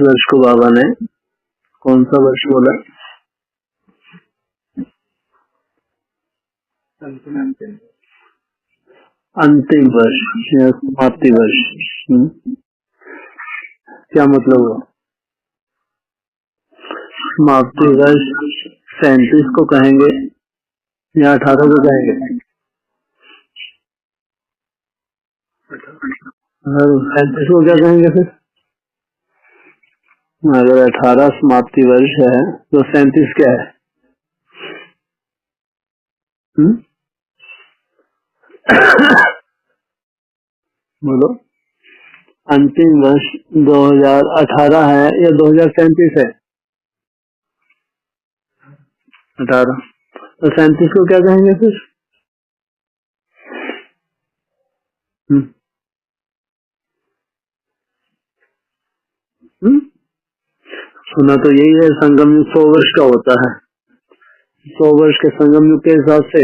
वर्ष को बाबा ने कौन सा वर्ष बोला? अंतिम वर्ष या समाप्ति वर्ष। क्या मतलब हुआ? समाप्ति वर्ष 37 को कहेंगे या 18 को कहेंगे? 37 को क्या कहेंगे फिर? अगर 18 समाप्ति वर्ष है तो 37 क्या है? बोलो। अंतिम वर्ष 2018 है या 2037 है? 18। तो 37 को क्या कहेंगे फिर? सुना तो यही है, संगम युग 100 वर्ष का होता है। 100 वर्ष के संगम युग के हिसाब से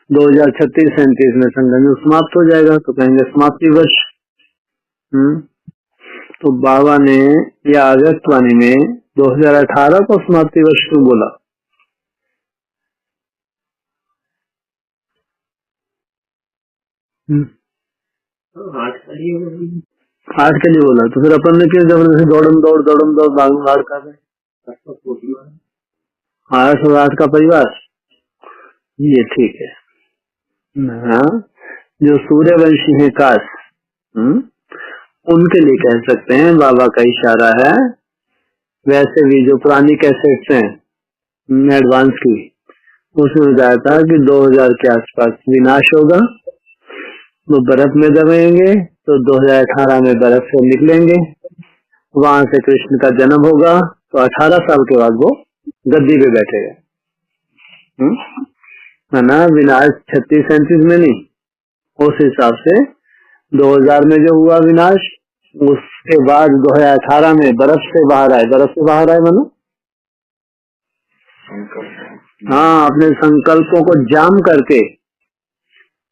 2036-37 में संगम युग समाप्त हो जाएगा, तो कहेंगे समाप्ति वर्ष। तो बाबा ने या अगस्तवाणी में 2018 को समाप्ति वर्ष क्यों बोला? हार्ट के लिए बोला। तो फिर अपन ने क्यों जबरदस्ती दौड़ भाग कर रहे? 8 का परिवार, ये ठीक है। हाँ, जो सूर्यवंशी है काश, उनके लिए कह सकते हैं बाबा का इशारा है। वैसे भी जो पुरानी कैसेट्स हैं एडवांस की, उसमें बताया था कि 2000 के आसपास विनाश होगा, वो बर्फ में दबेंगे, तो 2018 में बर्फ से निकलेंगे, वहां से कृष्ण का जन्म होगा, तो 18 साल के बाद वो गद्दी पे बैठेगा। है ना? विनाश 36-37 में नहीं, उस हिसाब से 2000 में जो हुआ विनाश, उसके बाद 2018 में बर्फ से बाहर आए। बर्फ से बाहर आए मानो हाँ, अपने संकल्पों को जाम करके,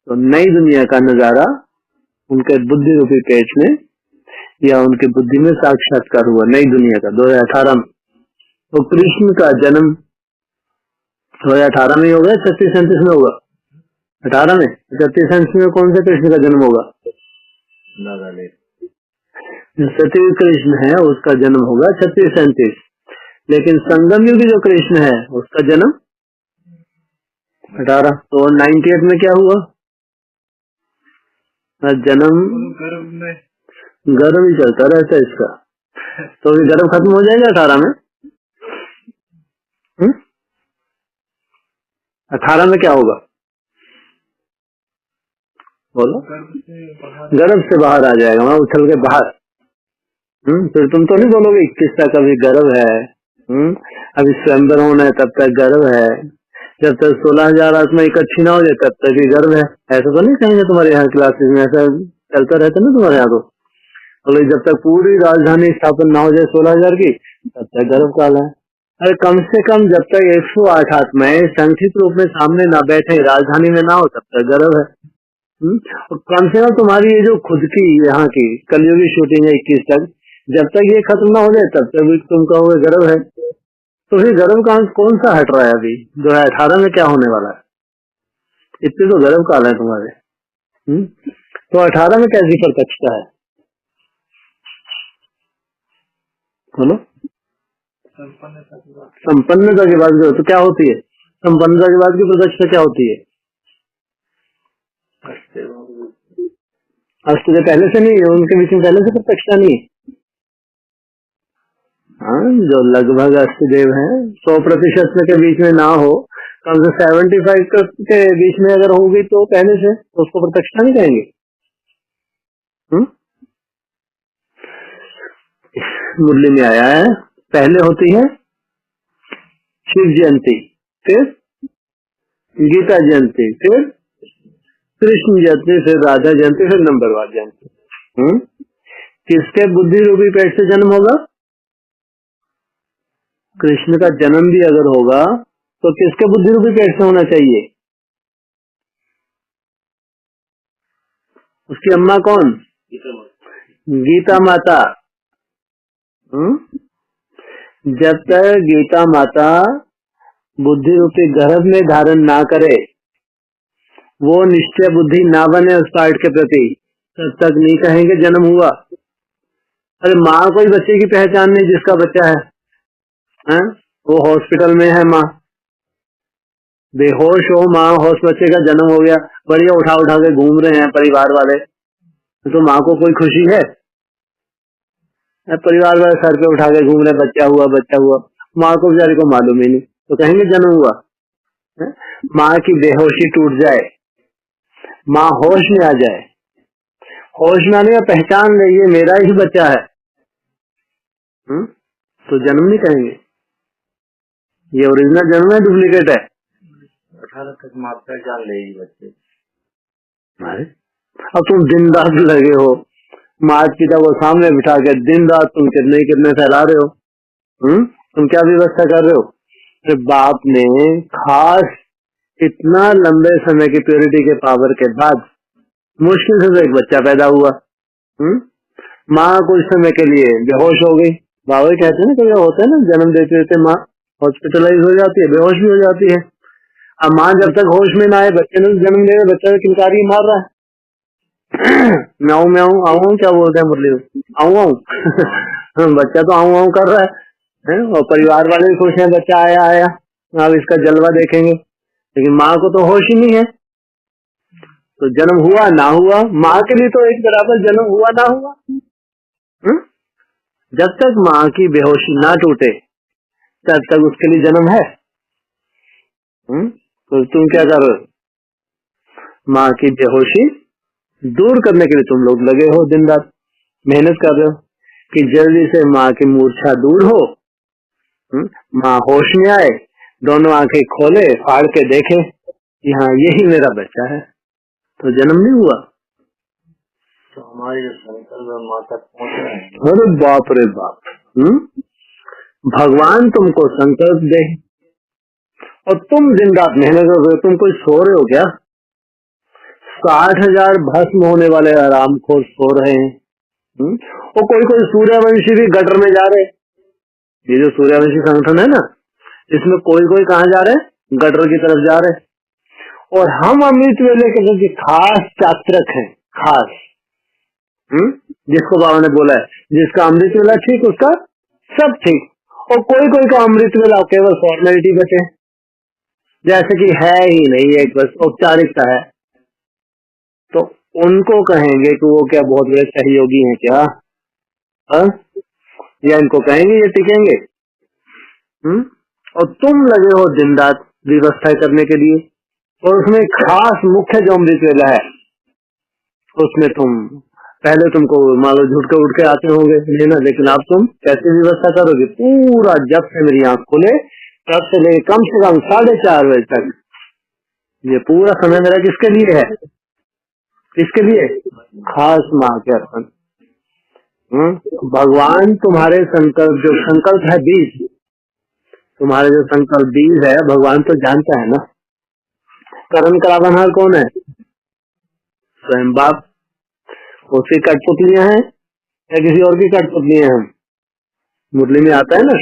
तो नई दुनिया का नजारा उनके बुद्धि रूपी पेट में या उनकी बुद्धि में साक्षात्कार हुआ नई दुनिया का 2018 में। तो कृष्ण का जन्म 2018 में होगा, 36-37 में होगा? 18 में। 36-37 में कौन से कृष्ण का जन्म होगा? सतयुग कृष्ण है, उसका जन्म होगा 36-37। लेकिन संगम युग जो कृष्ण है उसका जन्म 18। तो 98 में क्या हुआ? जन्म गर्भ ही चलता रहता है इसका, तो भी गर्भ खत्म हो जाएगा 18 में। 18 में क्या होगा बोलो? गर्भ से बाहर आ जाएगा, वहां उछल के बाहर। फिर तुम तो नहीं बोलोगे 21 तक अभी गर्भ है, अभी स्वयंवर होना है तब तक गर्भ है, जब तक 16,000 आत्मा इकट्ठी ना हो जाए तब तक ही गर्भ है। ऐसा तो नहीं कहेंगे तुम्हारे यहाँ क्लासेस में, ऐसा चलता रहता ना तुम्हारे यहाँ। तो जब तक पूरी राजधानी स्थापन ना हो जाए 16,000 की, तब तक गर्भ काल है। अरे कम से कम जब तक 108 आत्माएं संक्षिप्त रूप में सामने ना बैठे, राजधानी में ना हो, तब तक गर्भ है। और कम से कम तुम्हारी ये जो खुद की यहाँ की कलयुगी शूटिंग है 21 तक, जब तक ये खत्म ना हो जाए तब तक भी तुम कहोगे गर्भ है। तो फिर गर्भ काल कौन सा हट रहा है? अभी 2018 में क्या होने वाला है? इतने तो गर्भ काल है तुम्हारे। तो 18 में कैसी प्रत्यक्षता है? बोलो। संपन्नता के बाद तो क्या होती है? संपन्नता के बाद की प्रत्यक्षता क्या होती है? अष्ट से पहले से नहीं है, उनके बीच में पहले से प्रत्यक्षता नहीं है। हाँ, जो लगभग अष्टदेव हैं 100% के बीच में ना हो, कम से 75 के बीच में अगर होगी तो पहले से, तो उसको प्रत्यक्षता नहीं कहेंगे। मुरली में आया है, पहले होती है शिव जयंती, फिर गीता जयंती, फिर कृष्ण जयंती, फिर राधा जयंती, फिर नंबरवार जयंती। किसके बुद्धि रूपी पेट से जन्म होगा? कृष्ण का जन्म भी अगर होगा तो किसके बुद्धि रूपी पेट से होना चाहिए? उसकी अम्मा कौन? गीता माता। जब तक गीता माता बुद्धि रूपी गर्भ में धारण ना करे, वो निश्चय बुद्धि ना बने उस पार्ट के प्रति, तब तक नहीं कहेंगे जन्म हुआ। अरे माँ कोई बच्चे की पहचान नहीं जिसका बच्चा है? वो हॉस्पिटल में है, माँ बेहोश हो, माँ होश, बच्चे का जन्म हो गया, बढ़िया उठा उठा के घूम रहे हैं परिवार वाले, तो माँ को कोई खुशी है? परिवार वाले सर पे उठा के घूम रहे, बच्चा हुआ बच्चा हुआ, माँ को बेचारी को मालूम ही नहीं, तो कहेंगे जन्म हुआ? माँ की बेहोशी टूट जाए, माँ होश में आ जाए, होश में आने का पहचान ले ये मेरा ही बच्चा है, तो जन्म नहीं कहेंगे। ये ओरिजिनल जन्म है, डुप्लीकेट है? 18 तक मात्रा जान लेगी बच्चे। अब तुम दिन रात लगे हो, माता पिता को सामने बिठा के दिन रात तुम कितने फैला रहे हो, तुम क्या व्यवस्था कर रहे हो? तो बाप ने खास इतना लंबे समय की प्योरिटी के पावर के बाद मुश्किल से तो एक बच्चा पैदा हुआ, माँ कुछ समय के लिए बेहोश हो गई। बाबा कहते हैं ना, कभी होता है ना, जन्म देते देते माँ हॉस्पिटलाइज हो जाती है, बेहोश भी हो जाती है। अब माँ जब तक होश में ना आए, बच्चे ने जन्म दे, बच्चा किलकारी मार रहा है, म्याऊं म्याऊं आऊं क्या बोलते हैं मुरली में, आऊं आऊं बच्चा तो आऊं आऊं कर रहा है, और परिवार वाले भी खुश हैं, बच्चा आया आया, अब इसका जलवा देखेंगे, लेकिन माँ को तो होश ही नहीं है। तो जन्म हुआ ना हुआ, माँ के लिए तो एक बराबर जन्म हुआ ना हुआ। जब तक माँ की बेहोशी ना टूटे तब तक उसके लिए जन्म है। तो तुम क्या कर रहे हो? माँ की बेहोशी दूर करने के लिए तुम लोग लगे हो, दिन रात मेहनत कर रहे हो कि जल्दी से माँ की मूर्छा दूर हो, माँ होश में आए, दोनों आंखें खोले, फाड़ के देखे कि हाँ यही मेरा बच्चा है, तो जन्म नहीं हुआ। तो हमारे जो संकल्प माँ तक पहुँच रहे हैं। अरे बाप रे बाप, भगवान तुमको संकल्प दे और तुम दिन रात मेहनत कर रहे हो, तुम कोई सो रहे हो क्या? 60,000 भस्म होने वाले आराम खोर सो रहे हैं, और कोई सूर्यवंशी भी गटर में जा रहे। ये जो सूर्यवंशी संगठन है ना, इसमें कोई कहाँ जा रहे, गटर की तरफ जा रहे। और हम अमृत वेले के प्रति खास चात्रक हैं, खास, जिसको बाबा ने बोला है जिसका अमृत वेला ठीक उसका सब ठीक, और कोई का अमृत वेला केवल फॉर्मेलिटी बचे, जैसे कि है ही नहीं, एक बस औपचारिकता है। तो उनको कहेंगे कि वो क्या बहुत बड़े सहयोगी हैं क्या? या इनको कहेंगे ये टिकेंगे? और तुम लगे हो दिन रात व्यवस्था करने के लिए, और उसमें खास मुख्य जो अमृत वेला है उसमें पहले तुमको मान लो झुट के उठ के आते होंगे लेना, लेकिन अब तुम कैसे व्यवस्था करोगे? पूरा जब से मेरी आंख खुले तब से लेकर कम से कम 4:30 बजे तक ये पूरा समय मेरा किसके लिए है? किसके लिए? खास माँ के अर्पण। भगवान तुम्हारे जो संकल्प है बीज, तुम्हारे जो संकल्प बीज है, भगवान तो जानता है ना। कर्म करावनहार कौन है? स्वयं बाप। उसकी कठपुतलियां हैं या किसी और की कठपुतलियां हैं? मुरली में आता है ना,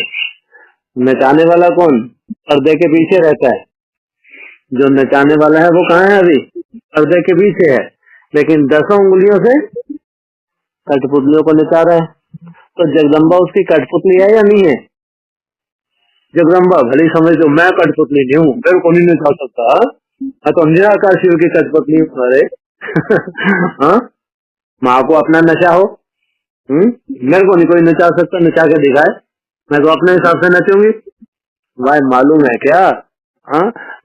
नचाने वाला कौन? पर्दे के पीछे रहता है। जो नचाने वाला है वो कहाँ है? अभी पर्दे के पीछे है, लेकिन 10 उंगलियों से कठपुतलियों को नचा रहा है। तो जगदम्बा उसकी कठपुतली है या नहीं है? जगदम्बा भले समझ लो मैं कठपुतली नहीं हूँ, मेरे को नहीं नचा सकता, मैं तो निराकार शिव की कठपुतली हूँ। अरे माँ को अपना नशा हो, मेरे को नहीं कोई नचा सकता, नचा के दिखाए, मैं तो अपने हिसाब से नचूंगी। भाई मालूम है क्या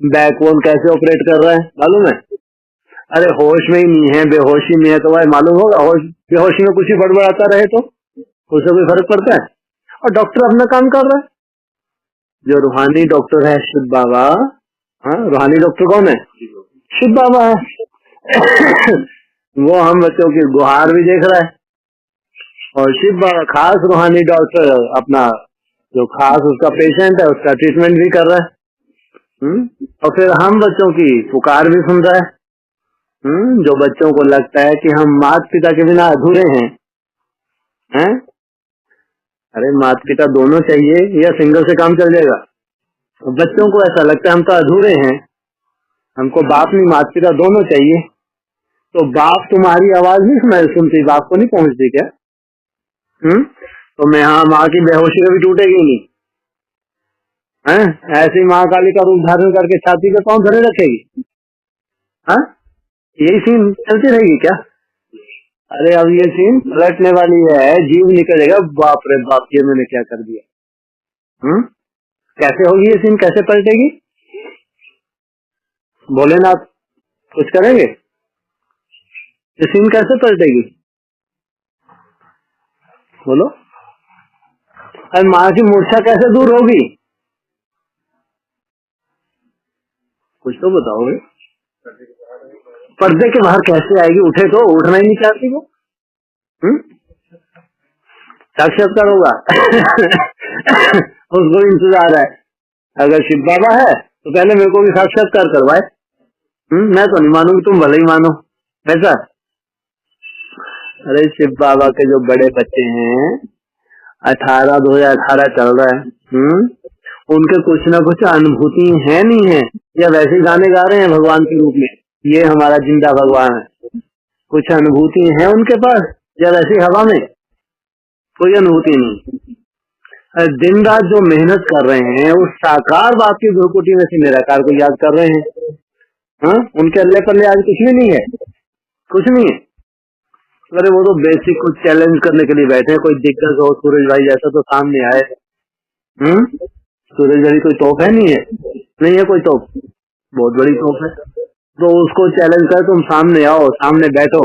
बैकबोन कैसे ऑपरेट कर रहा है? मालूम है? अरे होश में ही नहीं है, बेहोशी में है, तो भाई मालूम होगा। बेहोशी में कुछ ही बड़बड़ाता रहे तो उससे कोई फर्क पड़ता है? और डॉक्टर अपना काम कर रहा है। जो रूहानी डॉक्टर है शिव बाबा, रूहानी डॉक्टर कौन है? शिव बाबा है। वो हम बच्चों की गुहार भी देख रहा है, और शिव बाबा खास रूहानी डॉक्टर अपना जो खास उसका पेशेंट है उसका ट्रीटमेंट भी कर रहा है। और फिर हम बच्चों की पुकार भी सुन रहा है। जो बच्चों को लगता है कि हम माता पिता के बिना अधूरे हैं, अरे माता पिता दोनों चाहिए या सिंगल से काम चल जाएगा? तो बच्चों को ऐसा लगता है हम तो अधूरे हैं, हमको बाप नहीं माता पिता दोनों चाहिए। तो बाप तुम्हारी आवाज नहीं सुनती, बाप को नहीं पहुंचती क्या? तो मैं हाँ माँ की बेहोशी कभी टूटेगी नहीं है? ऐसी माँ काली का रूप धारण करके छाती पे कौन धरे रखेगी? हाँ, यही सीन चलती रहेगी क्या? अरे अब ये सीन पलटने वाली है, जीव निकलेगा, बाप रे बाप ये मैंने क्या कर दिया। कैसे होगी ये सीन, कैसे पलटेगी? बोले ना आप कुछ करेंगे? ये सीन कैसे पलटेगी बोलो? अरे माँ की मूर्छा कैसे दूर होगी? कुछ तो बताओगे। पर्दे के बाहर कैसे आएगी? उठे तो उठना ही नहीं चाहती वो। साक्षात्कार होगा उसको इंतजार है। अगर शिव बाबा है तो पहले मेरे को भी साक्षात्कार करवाए। मैं तो नहीं मानूंगी, तुम भले ही मानो ऐसा। अरे शिव बाबा के जो बड़े बच्चे हैं 2018 चल रहा है, उनके कुछ ना कुछ अनुभूति है नहीं है, या वैसे गाने गा रहे हैं भगवान के रूप में, ये हमारा जिंदा भगवान है। कुछ अनुभूति है उनके पास या वैसी हवा में? कोई अनुभूति नहीं। दिन रात जो मेहनत कर रहे हैं उस साकार बाप की भ्रुकुटी में से निराकार को याद कर रहे हैं। उनके अल्ले पल्ले आज कुछ भी नहीं है, कुछ नहीं है। अरे वो तो बेसिक कुछ चैलेंज करने के लिए बैठे हैं, कोई दिग्गज हो सूरज भाई जैसा तो सामने आए। सूरज भाई कोई तोप है? नहीं है कोई तोप, बहुत बड़ी तोप है। तो उसको चैलेंज कर, तुम सामने आओ, सामने बैठो।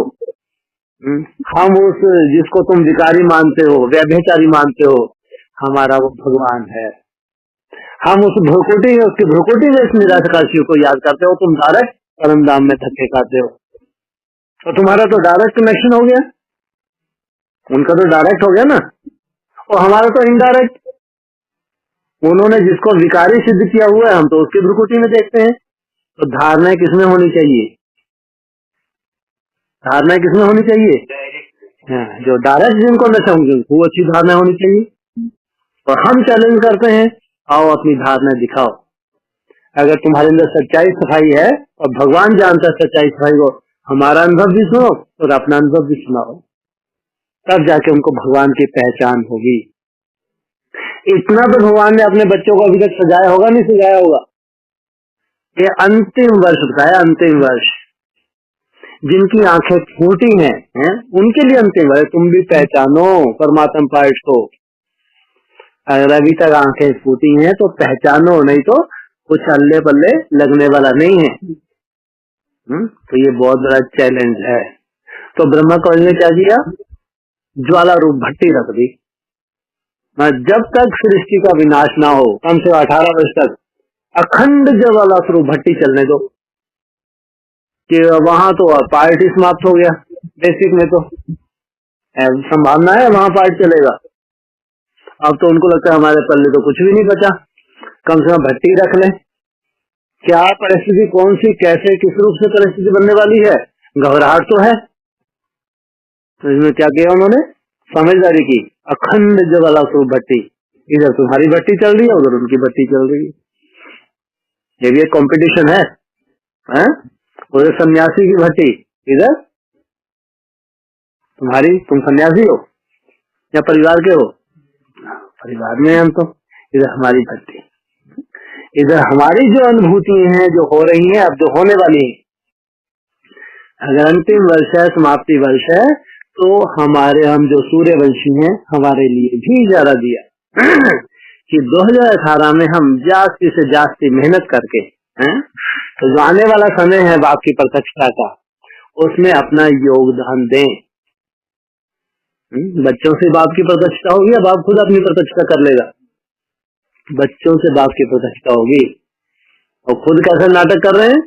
हम उस जिसको तुम विकारी मानते हो, व्यभिचारी मानते हो, हमारा वो भगवान है। हम उस भ्रुकुटी उसकी भ्रुकुटी में इस निराकार शिव को याद करते हो, तुम डायरेक्ट परम धाम में धक्के खाते हो। तो तुम्हारा तो डायरेक्ट कनेक्शन हो गया, उनका तो डायरेक्ट हो गया ना, और हमारा तो इनडायरेक्ट। उन्होंने जिसको विकारी सिद्ध किया हुआ है हम तो उसकी भ्रुकुटी में देखते हैं। तो धारणाएं किसमें होनी चाहिए? धारणाएं किसमें होनी चाहिए? जो डायरेक्ट जिनको न समझे वो अच्छी धारणा होनी चाहिए। और हम चैलेंज करते हैं, आओ अपनी धारणा दिखाओ। अगर तुम्हारे अंदर सच्चाई सफाई है और भगवान जानता है सच्चाई सफाई को, हमारा अनुभव भी सुनो और अपना अनुभव भी सुनाओ, तब जाके उनको भगवान की पहचान होगी। इतना तो भगवान ने अपने बच्चों को अभी तक सजाया होगा, नहीं सजाया होगा? ये अंतिम वर्ष बताया, अंतिम वर्ष। जिनकी आंखें फूटी हैं उनके लिए अंतिम वर्ष। तुम भी पहचानो परमात्मा पार्ट को। अगर अभी तक आंखें फूटी हैं तो पहचानो, नहीं तो कुछ अल्ले पल्ले लगने वाला नहीं है। तो ये बहुत बड़ा चैलेंज है। तो ब्रह्मा कवच ने क्या किया? ज्वाला रूप भट्टी रख दी। जब तक सृष्टि का विनाश ना हो, कम से 18 वर्ष तक अखंड ज्वाला स्वरूप भट्टी चलने दो। कि वहां तो पार्टी समाप्त हो गया, बेसिक में तो संभावना है वहां पार्टी चलेगा। अब तो उनको लगता है हमारे पल्ले तो कुछ भी नहीं बचा, कम से कम भट्टी रख लें। क्या परिस्थिति कौन सी, कैसे, किस रूप से परिस्थिति बनने वाली है, घबराहट तो है। तो इसमें क्या किया उन्होंने? समझदारी की। अखंड ज्वाला स्वरूप भट्टी, इधर तुम्हारी भट्टी चल रही है, उधर उनकी भट्टी चल रही है। ये भी एक कंपटीशन है। उधर सन्यासी की भट्टी, इधर तुम्हारी, तुम सन्यासी हो या परिवार के हो? परिवार में हम तो, इधर हमारी भट्टी, इधर हमारी जो अनुभूति हैं, जो हो रही हैं, अब जो होने वाली है। अगर अंतिम वर्ष है, समाप्ति वर्ष है, तो हमारे, हम जो सूर्यवंशी हैं, हमारे लिए भी इजारा दिया कि 2018 में हम जास्ती से जास्ती मेहनत करके, तो जो आने वाला समय है बाप की प्रत्यक्षता का, उसमें अपना योगदान दें। बच्चों से बाप की प्रत्यक्षता होगी या बाप खुद अपनी प्रत्यक्षता कर लेगा? बच्चों से बाप की प्रत्यक्षता होगी। और खुद कैसे नाटक कर रहे हैं?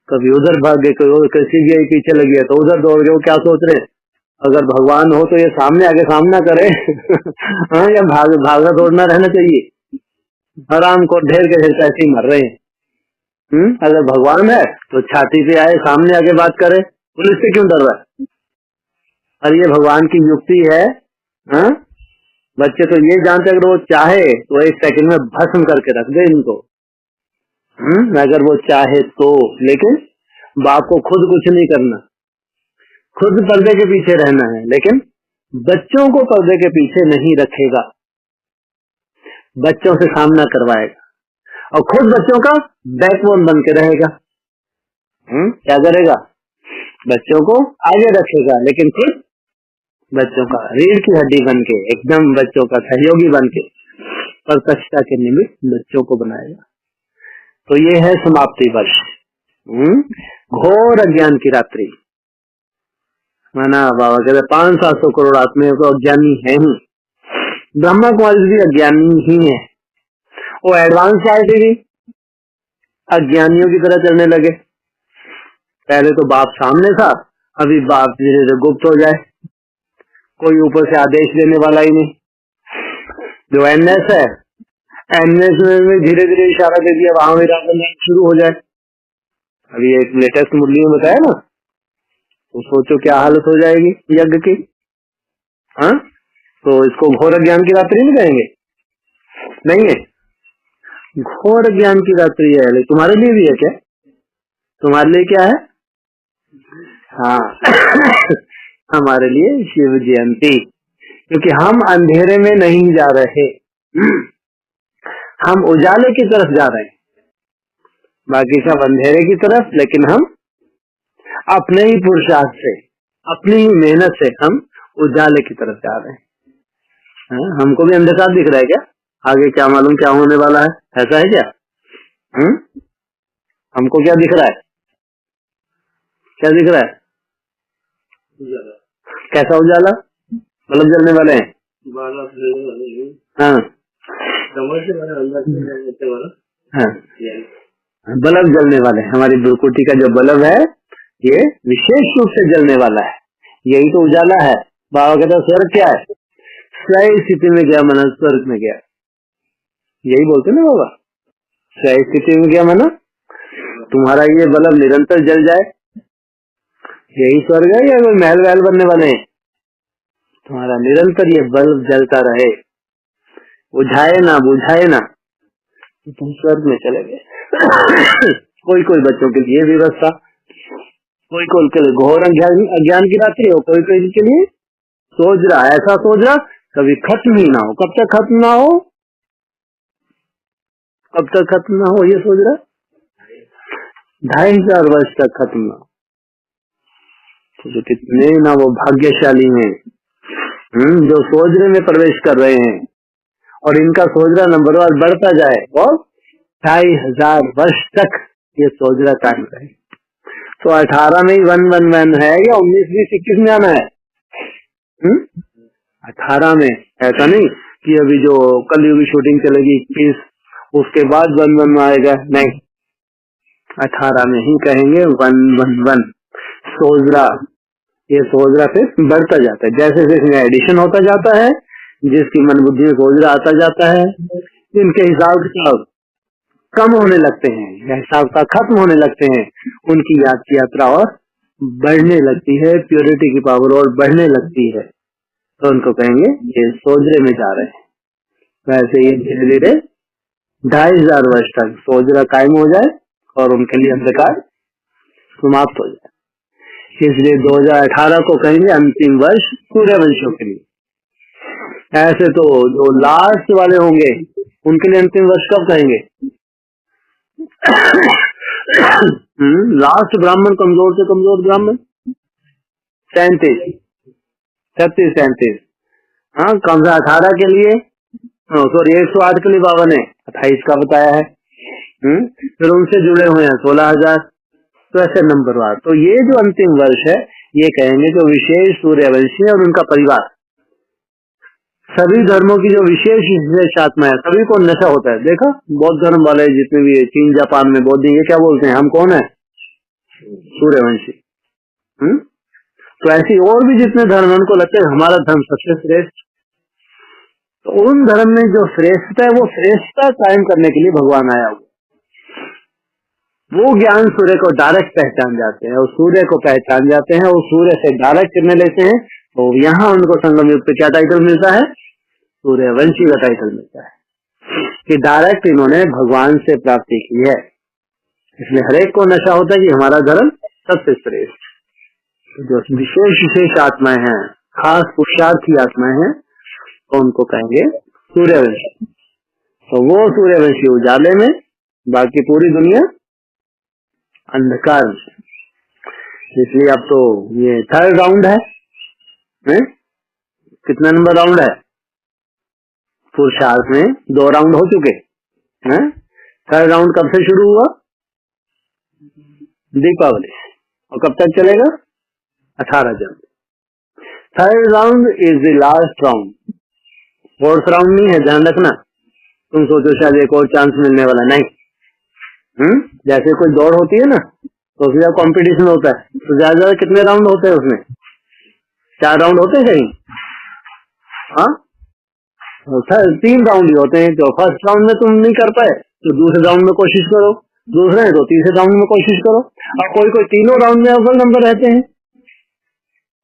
कभी उधर भाग गए, किसी के पीछे लगी है तो उधर दौड़ गए। वो क्या सोच रहे हैं? अगर भगवान हो तो ये सामने आके सामना करे या भागा दौड़ना रहना चाहिए? आराम को ढेर के ढेर ऐसे ही मर रहे हैं। अगर भगवान है तो छाती पे आए, सामने आके बात करे, पुलिस से क्यों डर रहा है? और ये भगवान की युक्ति है बच्चे तो ये जानते अगर वो चाहे तो 1 सेकंड में भस्म करके रख दे इनको, अगर वो चाहे तो। लेकिन बाप को खुद कुछ नहीं करना, खुद पर्दे के पीछे रहना है, लेकिन बच्चों को पर्दे के पीछे नहीं रखेगा, बच्चों से सामना करवाएगा और खुद बच्चों का बैकबोन बन के रहेगा। क्या करेगा? बच्चों को आगे रखेगा, लेकिन खुद बच्चों का रीढ़ की हड्डी बन के, एकदम बच्चों का सहयोगी बन के प्रत्यक्षता के निमित्त बच्चों को बनाएगा। तो ये है समाप्ति वर्ष, घोर अज्ञान की रात्रि। माना बाबा कहते 500-700 करोड़ आत्मा तो अज्ञानी है ही, ब्रह्मा कुमारी भी अज्ञानी ही है। वो एडवांस आए थे, अज्ञानियों की तरह चलने लगे। पहले तो बाप सामने था, अभी बाप धीरे धीरे गुप्त हो जाए, कोई ऊपर से आदेश देने वाला ही नहीं। जो एनएस है, एनएस में धीरे धीरे इशारा दे दिया, वहां भी रावण शुरू हो जाए। अभी एक लेटेस्ट मुरली में बताया ना, तो सोचो क्या हालत हो जाएगी यज्ञ की। हाँ, तो इसको घोर ज्ञान की रात्रि नहीं कहेंगे? नहीं है, घोर ज्ञान की रात्रि है। तुम्हारे लिए भी है क्या? तुम्हारे लिए क्या है? हाँ हमारे लिए शिव जयंती, क्योंकि हम अंधेरे में नहीं जा रहे, हम उजाले की तरफ जा रहे हैं। बाकी सब अंधेरे की तरफ, लेकिन हम अपने ही पुरुषार्थ से, अपनी ही मेहनत से हम उजाले की तरफ जा रहे हैं। हमको भी अंधकार दिख रहा है क्या? आगे क्या मालूम क्या होने वाला है, ऐसा है क्या? हमको क्या दिख रहा है? क्या दिख रहा है? कैसा उजाला? बल्ब जलने वाले हैं। हाँ, बल्ब जलने वाले। हमारी ब्रकुटी का जो बल्ब है ये विशेष रूप से जलने वाला है, यही तो उजाला है। बाबा कहते स्वर्ग क्या है? सही स्थिति में गया मना स्वर्ग में गया, यही बोलते ना बाबा, सही स्थिति में गया मना तुम्हारा ये बल्ब निरंतर जल जाए, यही स्वर्ग है या कोई महल वहल बनने वाले हैं? तुम्हारा निरंतर ये बल्ब जलता रहे, बुझाए ना बुझाए ना, तुम स्वर्ग में चले गए। कोई कोई बच्चों के लिए व्यवस्था, कोई कोई के लिए घोर अज्ञान की रात्रि हो, कोई कोई के लिए सोच रहा, ऐसा सोच रहा कभी खत्म ही ना हो। कब तक खत्म ना हो? कब तक खत्म ना हो ये सोच रहा? 2500 वर्ष तक खत्म ना हो। तो कितने ना वो भाग्यशाली हैं जो सोजरे में प्रवेश कर रहे हैं, और इनका सोजरा नंबरवार बढ़ता जाए और 2500 वर्ष तक ये सोजरा कायम रहे। तो 18 में ही 111 है या 19, 20, 21 में आना है? 18 में, ऐसा नहीं कि अभी जो कलयुग की शूटिंग चलेगी 21 उसके बाद 111 आएगा, नहीं, 18 में ही कहेंगे 111 सोजरा। ये सोजरा फिर बढ़ता जाता है, जैसे जैसे इसमें एडिशन होता जाता है, जिसकी मन बुद्धि में सोजरा आता जाता है, इनके हिसाब किताब कम होने लगते हैं या हिसाब किताब खत्म होने लगते हैं, उनकी याद की यात्रा और बढ़ने लगती है, प्योरिटी की पावर और बढ़ने लगती है, तो उनको कहेंगे ये सोजरे में जा रहे हैं। वैसे ये धीरे धीरे 2500 वर्ष तक सोजरा कायम हो जाए और उनके लिए अंधकार समाप्त हो जाए। इसलिए 2018 को कहेंगे अंतिम वर्ष सूर्यवंशियों के लिए। ऐसे तो जो लास्ट वाले होंगे उनके लिए अंतिम वर्ष कब कहेंगे? लास्ट ब्राह्मण, कमजोर से कमजोर ब्राह्मण 37, 37, हाँ, कम से 18 के लिए, सॉरी 108 के लिए बाबा ने 28 का बताया है। फिर उनसे जुड़े हुए हैं 16,000, तो ऐसे नंबरवार। तो ये जो अंतिम वर्ष है ये कहेंगे जो विशेष सूर्यवंशी और उनका परिवार, सभी धर्मों की जो विशेष विशेष आत्मा है, सभी को नशा होता है। देखा बौद्ध धर्म वाले जितने भी चीन जापान में बौद्ध, ये क्या बोलते हैं, हम कौन है? सूर्यवंशी। तो ऐसी और भी जितने धर्म है उनको लगता है हमारा धर्म सबसे श्रेष्ठ। तो उन धर्म में जो श्रेष्ठता है वो श्रेष्ठता कायम करने के लिए भगवान आया हुआ, वो ज्ञान सूर्य को डायरेक्ट पहचान जाते हैं और सूर्य को पहचान जाते हैं और सूर्य से डायरेक्ट करने लेते हैं। तो यहाँ उनको संगम युग पे क्या टाइटल मिलता है? सूर्यवंशी का टाइटल मिलता है कि डायरेक्ट इन्होंने भगवान से प्राप्ति की है। इसलिए हरेक को नशा होता है कि हमारा धर्म सबसे श्रेष्ठ। जो विशेष विशेष आत्माएं हैं, खास पुरुषार्थी आत्माएं हैं, तो उनको कहेंगे सूर्यवंशी। तो वो सूर्यवंशी उजाले में, बाकी पूरी दुनिया अंधकार में। इसलिए अब तो ये थर्ड राउंड है, कितना नंबर राउंड है? पुरुषार्थ में 2 राउंड हो चुके हैं। थर्ड राउंड कब से शुरू हुआ? दीपावली। और कब तक चलेगा? 18 जनवरी। Third round is the last round, fourth round नहीं है, ध्यान रखना। तुम सोचो शायद एक और चांस मिलने वाला, नहीं। जैसे कोई दौड़ होती है ना, तो उसमें कंपटीशन होता है, तो ज्यादा कितने राउंड होते हैं उसमें? 4 राउंड होते हैं कहीं? हाँ, 3 राउंड ही होते हैं। तो फर्स्ट राउंड में तुम नहीं कर पाए तो दूसरे राउंड में कोशिश करो, दूसरे है तो तीसरे राउंड में कोशिश करो। और कोई तीनों राउंड में अव्वल नंबर रहते हैं,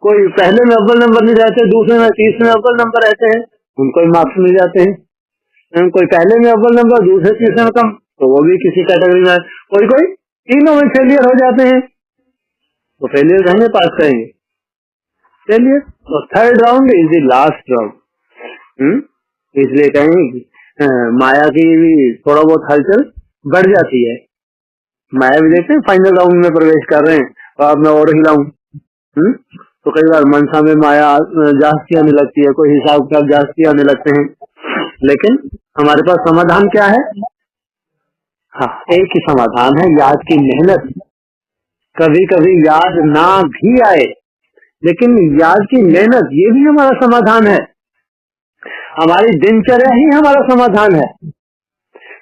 कोई पहले में अव्वल नंबर नहीं रहते, दूसरे में तीसरे में अव्वल नंबर रहते हैं, उनको ही मार्क्स मिल जाते हैं। कोई पहले में अव्वल नंबर, दूसरे तीसरे में कम, तो वो भी किसी कैटेगरी में। कोई तीनों में फेलियर हो जाते हैं, तो फेलियर कहेंगे, पास करेंगे फेलियर। तो third round is the last round. इसलिए कहेंगे कि माया की भी थोड़ा बहुत हलचल बढ़ जाती है। माया भी देखते हैं फाइनल राउंड में प्रवेश कर रहे हैं, और अब मैं और हिलाऊं, तो कई बार मनसा में माया जास्ती आने लगती है, कोई हिसाब किताब जास्ती आने लगते हैं। लेकिन हमारे पास समाधान क्या है? हाँ, एक ही समाधान है, याद की मेहनत। कभी कभी याद ना भी आए, लेकिन याद की मेहनत, ये भी हमारा समाधान है। हमारी दिनचर्या ही हमारा समाधान है।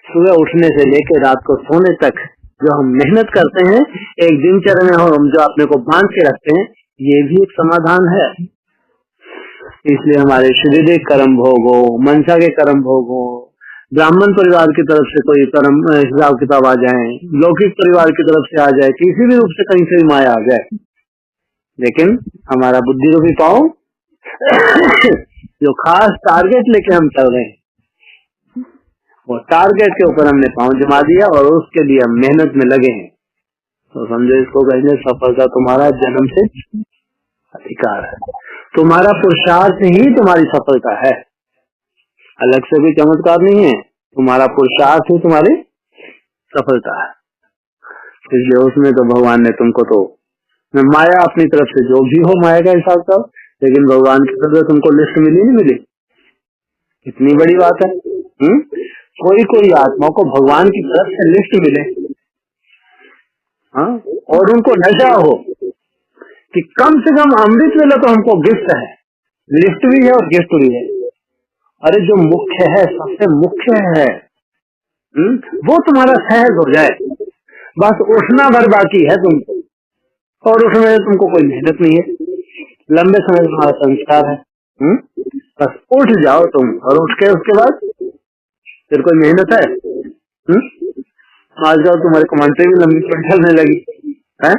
सुबह उठने से लेकर रात को सोने तक जो हम मेहनत करते हैं, एक दिनचर्या में हम जो अपने को बांध के रखते हैं, ये भी एक समाधान है। इसलिए हमारे शारीरिक कर्म भोग हो, मनसा के कर्म भोग हो, ब्राह्मण परिवार की तरफ से कोई कर्म हिसाब किताब आ जाए, लौकिक परिवार की तरफ से आ जाए, किसी भी रूप से कहीं से भी माया आ जाए, लेकिन हमारा बुद्धि रूपी पाँव जो खास टारगेट लेके हम चल रहे हैं, वो टारगेट के ऊपर हमने पाँव जमा दिया और उसके लिए हम मेहनत में लगे हैं। तो समझो, इसको कहेंगे सफलता तुम्हारा जन्म से अधिकार है। तुम्हारा पुरुषार्थ ही तुम्हारी सफलता है, अलग से भी चमत्कार नहीं है। तुम्हारा पुरुषार्थ ही तुम्हारी सफलता है। इसलिए उसमें तो भगवान ने तुमको तो माया अपनी तरफ से जो भी हो माया का हिसाब था, लेकिन भगवान की तरफ से तुमको लिस्ट मिली नहीं मिली? कितनी बड़ी बात है। कोई आत्मा को भगवान की तरफ से लिस्ट मिले, हाँ, और उनको नशा हो कि कम से कम अमृत वेला तो हमको गिफ्ट है, लिस्ट भी है और गिफ्ट भी है। अरे जो मुख्य है, सबसे मुख्य है, वो तुम्हारा सहज हो जाए, बस उठना भर बाकी है तुमको, और उसमें तुमको कोई मेहनत नहीं है, लंबे समय तुम्हारा संस्कार है। बस उठ जाओ तुम, और उठ के उसके बाद फिर कोई मेहनत है? आज जाओ, तुम्हारी कमेंट्री भी लंबी चलने लगी है।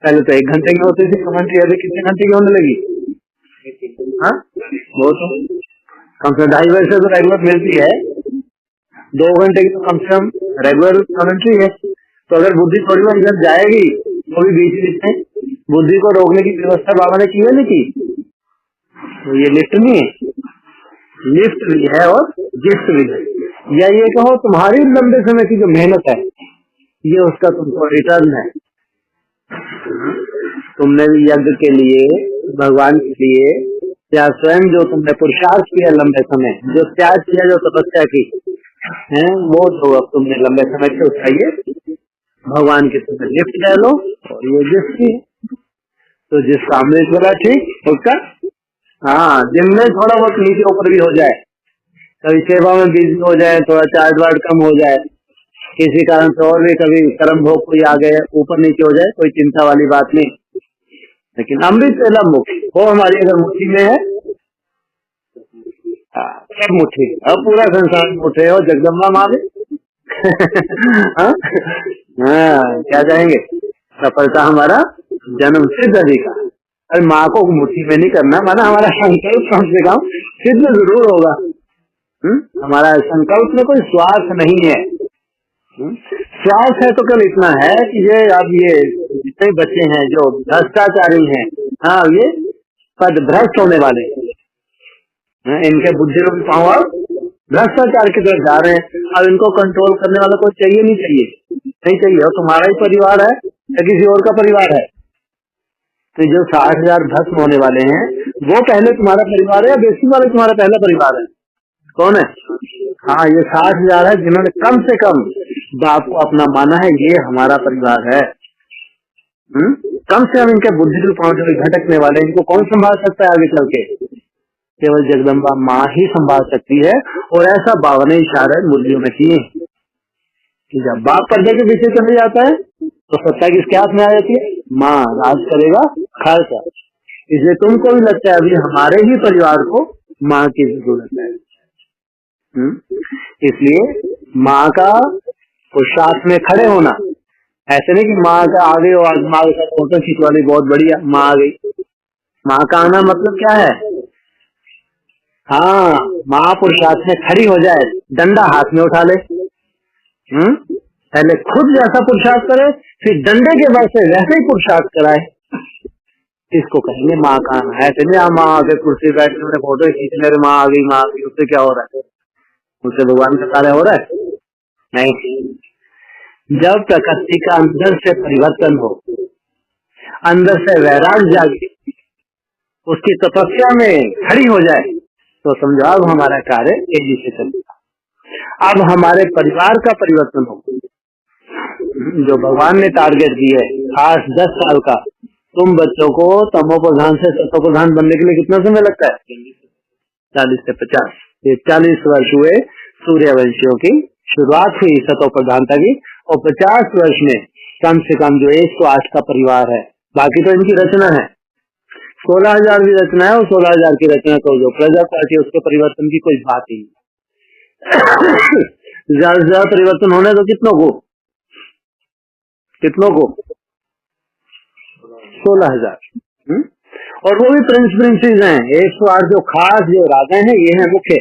पहले तो 1 घंटे की होती थी कमेंट्री, अभी कितने घंटे की होने लगी? हाँ, वो तो कम से 2.5 बजे से तो रेगुलर मिलती है, 2 घंटे की तो कम से कम रेगुलर कमेंट्री है। तो अगर बुद्धि थोड़ी बहुत इधर जाएगी तो भी बीच में बुद्धि को रोकने की व्यवस्था बाबा ने की है, नहीं की? तो ये लिफ्ट नहीं है, लिफ्ट भी है और गिफ्ट भी है। या ये कहो तुम्हारी लंबे समय की जो मेहनत है, ये उसका तुमको रिटर्न है। तुमने यज्ञ के लिए, भगवान के लिए, या स्वयं जो तुमने पुरुषार्थ किया लंबे समय, जो त्याग किया, जो तपस्या की है, वो जो अब तुमने लंबे समय से उसका ये भगवान के तुमने गिफ्ट कह लो, और ये गिफ्ट भी है। तो जिसका अमृत बोला ठीक उसका, हाँ, दिन में थोड़ा बहुत नीचे ऊपर भी हो जाए, कभी सेवा में बिजी हो जाए, थोड़ा चार्ज वार्ज कम हो जाए, किसी कारण से और भी कभी कर्म भोग कोई आ गए, ऊपर नीचे हो जाए, कोई चिंता वाली बात नहीं। लेकिन अमृत वेला मुट्ठी वो हमारी अगर मुट्ठी में है, सब मुट्ठी, अब पूरा संसार मुठे हो, जगदम्बा मारे। हाँ, क्या जाएंगे? सफलता हमारा जन्म सिद्ध अधिकार। अरे माँ को मुट्ठी में नहीं करना, माना हमारा संकल्प कम से कम सिद्ध जरूर होगा। हमारा संकल्प में कोई स्वार्थ नहीं है। स्वार्थ है तो केवल इतना है कि ये अब ये जितने बच्चे हैं जो भ्रष्टाचारी हैं, हाँ ये पद भ्रष्ट होने वाले हैं, इनके बुद्धि रूपी पांव भ्रष्टाचार की तरफ जा रहे हैं। अब इनको कंट्रोल करने वाला कोई चाहिए नहीं चाहिए, नहीं चाहिए। और तुम्हारा ही परिवार है या किसी और का परिवार है, तो जो 60,000 भस्म होने वाले हैं वो पहले तुम्हारा परिवार है या बेसिक वाले तुम्हारा पहला परिवार है? कौन है? हाँ, ये 60,000 है जिन्होंने कम से कम बाप को अपना माना है, ये हमारा परिवार है। कम से कम इनके बुद्धि के पांव जो भटकने वाले, इनको कौन संभाल सकता है आगे चल के? केवल जगदम्बा माँ ही संभाल सकती है। और ऐसा बाबा ने इशारे मुरलियों में किए कि जब बाप पर्दे के पीछे चले जाता है तो सत्ता किसके हाथ में आ जाती है? माँ राज करेगा खालसा। इसलिए तुमको भी लगता है अभी हमारे ही परिवार को माँ की जरूरत है। इसलिए माँ का पुरुषार्थ में खड़े होना, ऐसे नहीं कि माँ का आगे और माँ के साथ फोटो खींचवा ली, बहुत बढ़िया माँ आ गई। माँ का आना मतलब क्या है? हाँ, माँ पुरुषार्थ में खड़ी हो जाए, डंडा हाथ में उठा ले। पहले खुद जैसा पुरुषार्थ करे, फिर डंडे के बल से वैसे ही पुरुषार्थ कराए, इसको कहेंगे माँ का आना। ऐसे नहीं माँ आगे कुर्सी बैठ के फोटो खींच ले, माँ आ गई माँ आ गई, उससे क्या हो रहा है? उससे भगवान का कार्य हो रहा है? नहीं। जब प्रकृति का अंदर से परिवर्तन हो, अंदर से वैराग्य जागे, उसकी तपस्या में खड़ी हो जाए, तो समझो अब हमारा कार्य तेजी से चलेगा। अब हमारे परिवार का परिवर्तन हो, जो भगवान ने टारगेट दिया है खास 10 साल का। तुम बच्चों को तमो प्रधान से सतो प्रधान बनने के लिए कितना समय लगता है? 40 से 50। ये 40 वर्ष हुए सूर्यवंशियों की शुरुआत हुई सतो प्रधानता की, और 50 वर्ष में कम से कम जो 108 का परिवार है, बाकी तो इनकी रचना है। 16,000 भी रचना है, और 16,000 की रचना को जो प्रजा पार्टी उसके परिवर्तन की कोई बात ही नहीं। ज्यादा से ज्यादा परिवर्तन होने तो कितनों को 16,000, और वो भी प्रिंसेस हैं। 108 जो खास जो राजा हैं ये हैं मुख्य।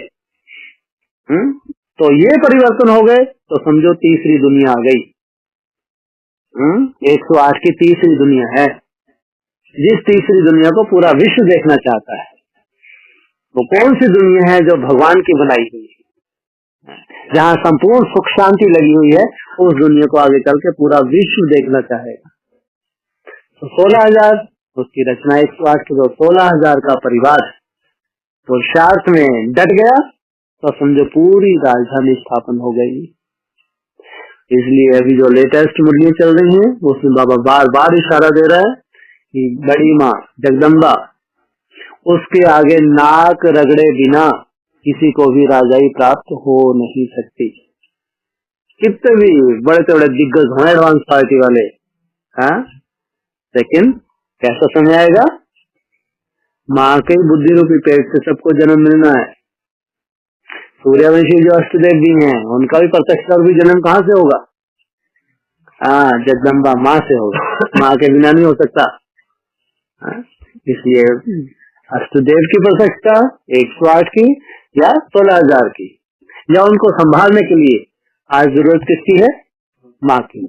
तो ये परिवर्तन हो गए तो समझो तीसरी दुनिया आ गई। 108 की तीसरी दुनिया है। जिस तीसरी दुनिया को पूरा विश्व देखना चाहता है, वो कौन सी दुनिया है? जो भगवान की बनाई हुई है, जहाँ संपूर्ण सुख शांति लगी हुई है, उस दुनिया को आगे चल के पूरा विश्व देखना चाहेगा। तो 16,000 उसकी रचना, 108 के जो 16,000 का परिवार पुरुषार्थ में डट गया तो समझो पूरी राजधानी स्थापन हो गई। इसलिए अभी जो लेटेस्ट मुरलियां चल रही हैं उसमें बाबा बार बार इशारा दे रहा है कि बड़ी माँ जगदम्बा, उसके आगे नाक रगड़े बिना किसी को भी राजाई प्राप्त हो नहीं सकती। कितने भी बड़े से बड़े दिग्गज हों एडवांस पार्टी वाले, हाँ, लेकिन कैसा समय आएगा? माँ के बुद्धि रूपी पेट से सबको जन्म मिलना है। सूर्यवंशी जो अष्टदेव भी हैं, उनका भी प्रत्यक्ष और भी जन्म कहाँ से होगा? हाँ, जगदम्बा माँ से होगा। माँ के बिना नहीं हो सकता। इसलिए अष्टदेव की प्रत्यक्षता 108 की या 16,000 की, या उनको संभालने के लिए आज जरूरत किसकी है? माँ की।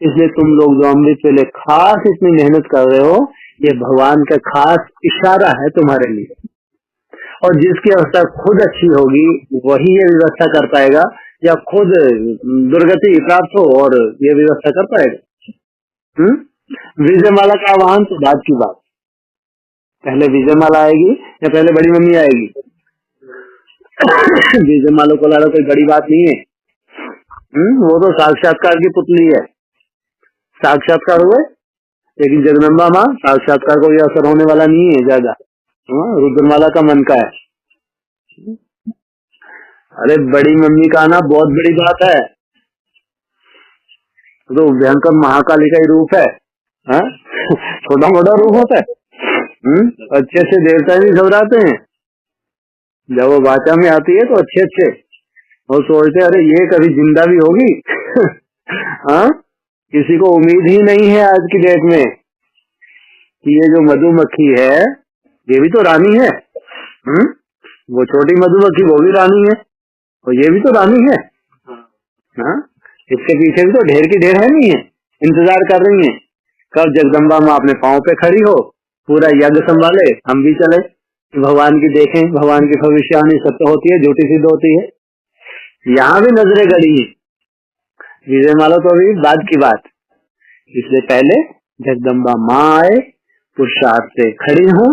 इसलिए तुम लोग जो अमृत के लिए खास इतनी मेहनत कर रहे हो, ये भगवान का खास इशारा है तुम्हारे लिए। और जिसकी अवस्था खुद अच्छी होगी वही ये व्यवस्था कर पाएगा, या खुद दुर्गति प्राप्त हो और ये व्यवस्था कर पाएगा। विजयमाला का आह्वान तो बात की बात, पहले विजयमाला आएगी या पहले बड़ी मम्मी आएगी? विजयमाला को लाना कोई बड़ी बात नहीं है। वो तो साक्षात्कार की पुतली है, साक्षात्कार हुए। लेकिन जगदम्बा माँ साक्षात्कार को भी असर होने वाला नहीं है ज्यादा। रुद्रमाला का मन का है। अरे बड़ी मम्मी का आना बहुत बड़ी बात है। तो भयंकर महाकाली का ही रूप है, छोटा मोटा रूप होता है। अच्छे अच्छे देवता भी घबराते हैं जब वो वाचा में आती है, तो अच्छे अच्छे वो सोचते अरे ये कभी जिंदा भी होगी। हाँ, किसी को उम्मीद ही नहीं है आज की डेट में कि ये जो मधुमक्खी है ये भी तो रानी है। वो छोटी मधुमक्खी वो भी रानी है और ये भी तो रानी है। हाँ, इसके पीछे भी तो ढेर की ढेर है नहीं है, इंतजार कर रही है कब जगदम्बा माँ अपने पाँव पे खड़ी हो, पूरा यज्ञ संभाले, हम भी चले भगवान की देखें। भगवान की भविष्यवाणी सत्य होती है, झूठी सिद्ध होती है। यहाँ भी नजरें गड़ी है। विजय माला तो अभी बाद की बात, इसलिए पहले जगदम्बा माँ आए, पुरुषार्थ से खड़ी हो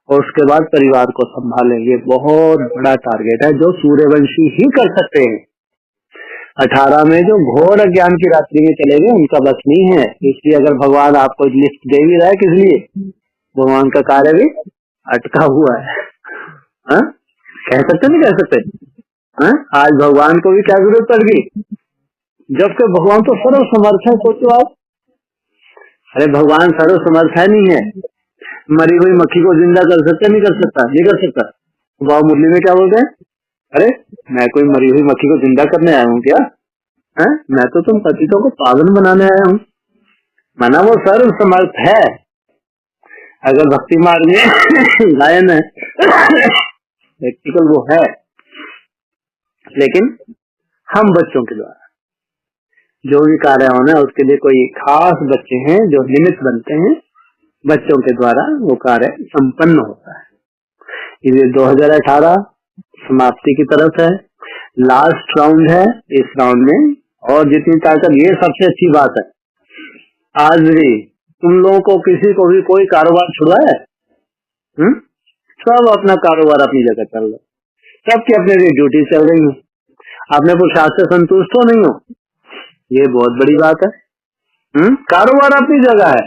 और उसके बाद परिवार को संभालें। ये बहुत बड़ा टारगेट है जो सूर्यवंशी ही कर सकते हैं। 18 में जो घोर अज्ञान की रात्रि में चले गए उनका बस नहीं है। इसलिए अगर भगवान आपको लिफ्ट दे भी रहा है किस लिए, भगवान का कार्य भी अटका हुआ है। हा? कह सकते नहीं कह सकते? हा? आज भगवान को भी क्या जरूरत पड़ गई, जबकि भगवान तो सर्व समर्थ है। सोचो आप, अरे भगवान सर्व समर्थ है नहीं है, मरी हुई मक्खी को जिंदा कर सकता नहीं कर सकता? नहीं कर सकता। वाह मुरली में क्या बोलते हैं, अरे मैं कोई मरी हुई मक्खी को जिंदा करने आया हूँ क्या? है? मैं तो तुम पतितों को पावन बनाने आया हूँ। माना वो सर्व समर्थ है। अगर भक्ति मार्ग में गायन है प्रैक्टिकल वो है, लेकिन हम बच्चों के द्वारा जो भी कार्य होना है उसके लिए कोई खास बच्चे हैं जो निमित्त बनते हैं, बच्चों के द्वारा वो कार्य संपन्न होता है। ये 2018 समाप्ति की तरफ है, लास्ट राउंड है। इस राउंड में और जितनी ताकत, ये सबसे अच्छी बात है, आज भी तुम लोगों को किसी को भी कोई कारोबार छुड़ा है? सब अपना कारोबार अपनी जगह चल रहा है, सबकी अपने ड्यूटी चल रही है, अपने पुरुषार्थ से संतुष्ट हो नहीं हो, ये बहुत बड़ी बात है। कारोबार अपनी जगह है,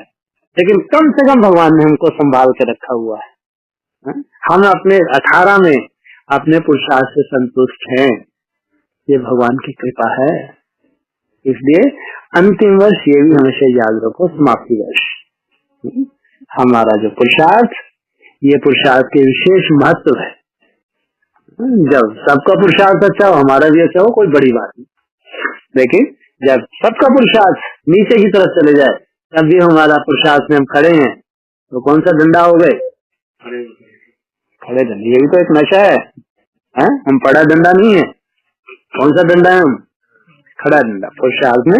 लेकिन कम से कम भगवान ने हमको संभाल के रखा हुआ है। हम अपने 18 में अपने पुरुषार्थ से संतुष्ट हैं, ये भगवान की कृपा है। इसलिए अंतिम वर्ष ये भी हमेशा याद रखो, समाप्ति वर्ष। हमारा जो पुरुषार्थ, ये पुरुषार्थ के विशेष महत्व है। जब सबका पुरुषार्थ अच्छा हो, हमारा भी अच्छा हो, कोई बड़ी बात नहीं, लेकिन जब सबका पुरुषार्थ नीचे की तरफ चले जाए, तब भी हमारा पुरुषार्थ में हम खड़े हैं, तो कौन सा डंडा हो गए? खड़े डंडे। ये भी तो एक नशा है, हम पड़ा डंडा नहीं है। कौन सा डंडा है? हम खड़ा डंडा। पुरुषार्थ में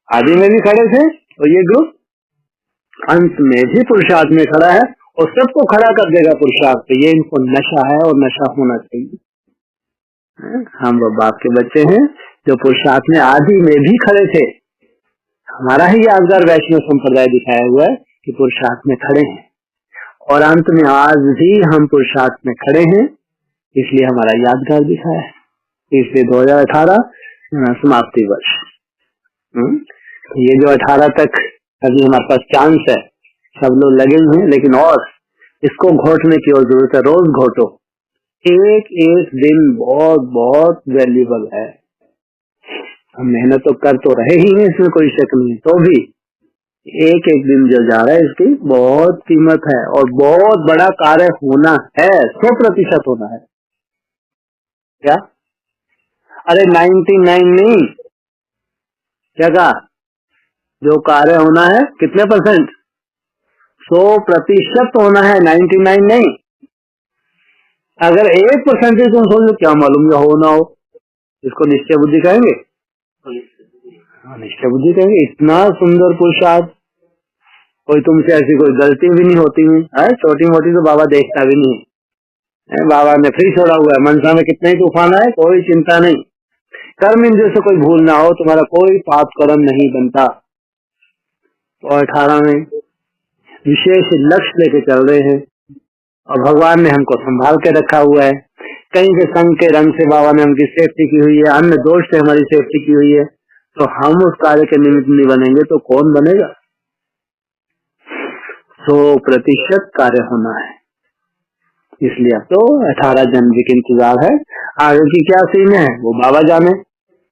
आदि में भी खड़े थे और ये ग्रुप अंत में भी पुरुषार्थ में खड़ा है और सबको खड़ा कर देगा पुरुषार्थ पे। ये इनको नशा है और नशा होना चाहिए। हम वो बाप के बच्चे हैं जो पुरुषार्थ में आदि में भी खड़े थे। हमारा ही यादगार वैष्णव संप्रदाय दिखाया हुआ है कि पुरुषार्थ में खड़े हैं और अंत में आज भी हम पुरुषार्थ में खड़े हैं, इसलिए हमारा यादगार दिखाया है। इसलिए 2018 समाप्ति वर्ष। ये जो 18 तक अभी हमारे पास चांस है, सब लोग लगे हुए हैं, लेकिन और इसको घोटने की और जरूरत है। रोज घोटो, एक एक दिन बहुत बहुत वैल्यूबल है। हम मेहनत तो कर तो रहे ही हैं, इसमें कोई शक नहीं, तो भी एक एक दिन जो जा रहा है इसकी बहुत कीमत है और बहुत बड़ा कार्य होना है, 100% होना है। क्या? अरे 99 नहीं, क्या कहा? जो कार्य होना है कितने परसेंट? 100% होना है, 99 नहीं। अगर 1% तुम सोचो, क्या मालूम या हो ना हो, इसको निश्चय बुद्धि कहेंगे? निश्चय बुद्धि कहेंगे। इतना सुंदर पुरुषार्थ, कोई तुमसे ऐसी कोई गलती भी नहीं होती है, छोटी मोटी तो बाबा देखता भी नहीं है। बाबा ने फ्री छोड़ा हुआ है, मनसा में कितने ही तूफान आए कोई चिंता नहीं, कर्म इंद्र से कोई भूल ना हो, तुम्हारा कोई पाप कर्म नहीं बनता। तो 18 में विशेष लक्ष्य लेके चल रहे हैं और भगवान ने हमको संभाल के रखा हुआ है। कहीं से संग के रंग से बाबा ने हमकी सेफ्टी की हुई है, अन्य दोष से हमारी सेफ्टी की हुई है, तो हम उस कार्य के निमित्त नहीं बनेंगे तो कौन बनेगा? 100% कार्य होना है। इसलिए अब तो 18 जनवरी का इंतजार है। आगे की क्या सीन है वो बाबा जाने,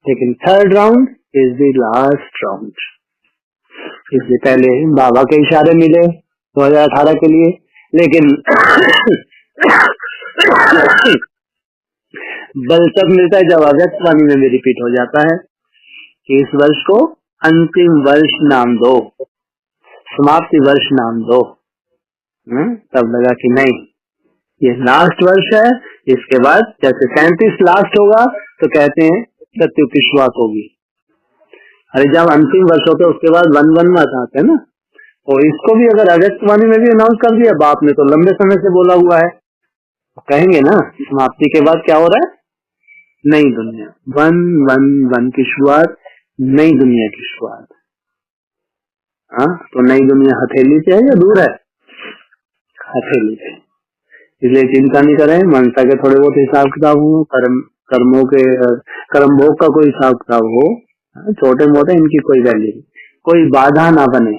लेकिन 3rd round is the last round. इसलिए पहले बाबा के इशारे मिले 2018 के लिए, लेकिन बल तक मिलता है जब अव्यक्त वाणी में भी रिपीट हो जाता है कि इस वर्ष को अंतिम वर्ष नाम दो, समाप्ति वर्ष नाम दो। तब लगा कि नहीं, ये लास्ट वर्ष है, इसके बाद जैसे 37 लास्ट होगा तो कहते हैं सत्युग की शुरुआत होगी। अरे जब अंतिम वर्ष होता है उसके बाद 1-1 में आते हैं ना, और इसको भी अगर अगस्त वाणी में भी अनाउंस कर दिया, बाप ने तो लंबे समय से बोला हुआ है, तो कहेंगे ना समाप्ति के बाद क्या हो रहा है, नई दुनिया, 1-1-1 की शुरुआत, नई दुनिया की शुरुआत। हाँ, तो नई दुनिया हथेली से है या दूर है, हथेली से। इसलिए चिंता नहीं करें, मनसा के थोड़े बहुत हिसाब किताब हो, कर्मों के कर्म भोग का कोई हिसाब किताब हो, छोटे मोटे इनकी कोई वैल्यू नहीं, कोई बाधा ना बने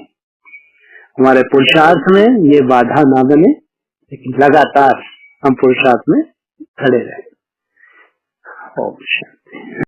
हमारे पुरुषार्थ में, ये बाधा ना बने, लेकिन लगातार हम पुरुषार्थ में खड़े रहे। ओम शांति।